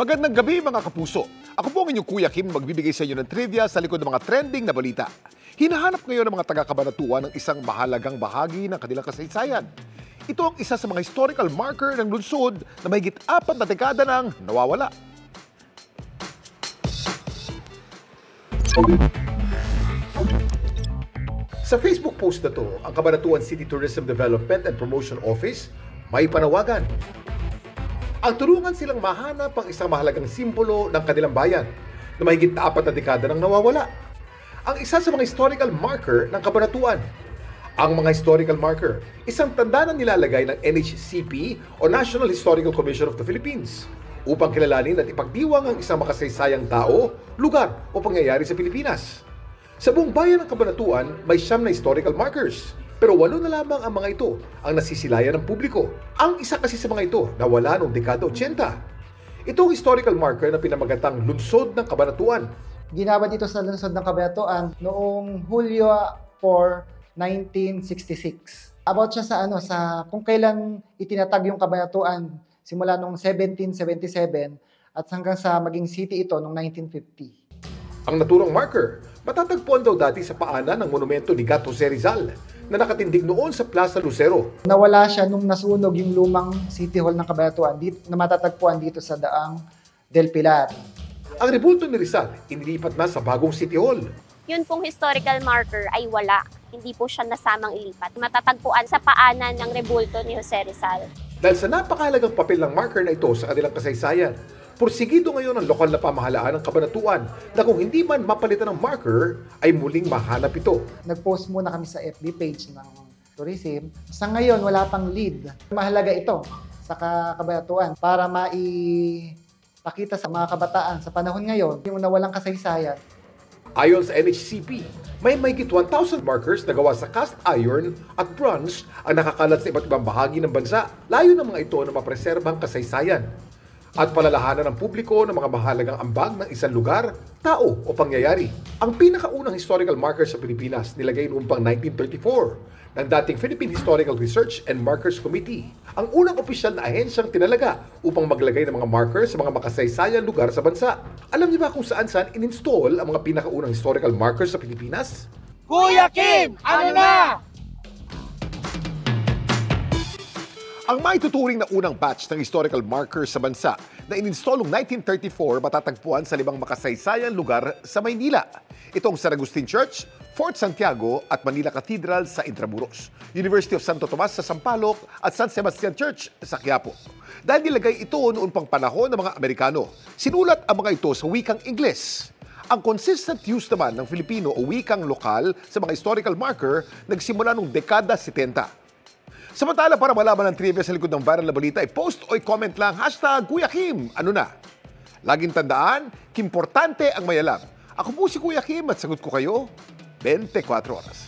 Magandang gabi mga kapuso. Ako po ang inyong Kuya Kim, magbibigay sa inyo ng trivia sa likod ng mga trending na balita. Hinahanap ngayon ng mga taga-Cabanatuan ng isang mahalagang bahagi ng kanilang kasaysayan. Ito ang isa sa mga historical marker ng lungsod na mahigit 4 na dekada nang nawawala. Sa Facebook post na to, ang Cabanatuan City Tourism Development and Promotion Office may panawagan. Ang tulungan silang mahanap ang isang mahalagang simbolo ng kanilang bayan na mahigit 4 na dekada nang nawawala. Ang isa sa mga historical marker ng Cabanatuan. Ang mga historical marker, isang tanda na nilalagay ng NHCP o National Historical Commission of the Philippines upang kilalanin at ipagdiwang ang isang makasaysayang tao, lugar o pangyayari sa Pilipinas. Sa buong bayan ng Cabanatuan, may 9 na historical markers. Pero 8 na lamang ang mga ito ang nasisilayan ng publiko. Ang isa kasi sa mga ito nawala noong dekada 80. Ito ang historical marker na pinamagatang Lungsod ng Cabanatuan. Ginawad ito sa Lungsod ng Cabanatuan noong Hulyo 4, 1966. About siya sa kung kailan itinatag yung Cabanatuan simula noong 1777 at hanggang sa maging city ito noong 1950. Ang naturang marker, matatagpuan daw dati sa paanan ng monumento ni Gat Jose Rizal na nakatindig noon sa Plaza Lucero. Nawala siya nung nasunog yung lumang City Hall ng Cabanatuan na matatagpuan dito sa Daang del Pilar. Ang rebulto ni Rizal, inilipat na sa bagong City Hall. Yun pong historical marker ay wala. Hindi po siya nasamang ilipat. Matatagpuan sa paanan ng rebulto ni Jose Rizal. Dahil sa napakahalagang papel ng marker na ito sa kanilang kasaysayan, porsigido ngayon ang lokal na pamahalaan ng Cabanatuan na kung hindi man mapalitan ng marker, ay muling mahanap ito. Nag-post muna kami sa FB page ng tourism. Sa ngayon, wala pang lead. Mahalaga ito sa Cabanatuan para maipakita sa mga kabataan sa panahon ngayon yung nawalang kasaysayan. Ayon sa NHCP, may mahigit 1,000 markers na gawa sa cast iron at bronze ang nakakalat sa iba't ibang bahagi ng bansa. Layo ng mga ito na mapreserbang kasaysayan at palalahanan ng publiko ng mga mahalagang ambag ng isang lugar, tao o pangyayari. Ang pinakaunang historical marker sa Pilipinas nilagay noong pang 1934 ng dating Philippine Historical Research and Markers Committee, ang unang opisyal na ahensyang tinalaga upang maglagay ng mga markers sa mga makasaysayang lugar sa bansa. Alam niyo ba kung saan in-install ang mga pinakaunang historical markers sa Pilipinas? Kuya Kim, ano na? Ang maituturing na unang batch ng historical markers sa bansa na in-install noong 1934 matatagpuan sa 5 makasaysayang lugar sa Maynila. Itong San Agustin Church, Fort Santiago at Manila Cathedral sa Intramuros, University of Santo Tomas sa Sampaloc at San Sebastian Church sa Quiapo. Dahil nilagay ito noon pang panahon ng mga Amerikano, sinulat ang mga ito sa wikang Ingles. Ang consistent use naman ng Filipino o wikang lokal sa mga historical marker nagsimula noong dekada 70. Samantala, para malaman ang trivia sa likod ng viral na balita, i-post o i-comment lang #Kuya Kim, ano na? Laging tandaan, importante ang may alam. Ako po si Kuya Kim at sagot ko kayo 24 oras.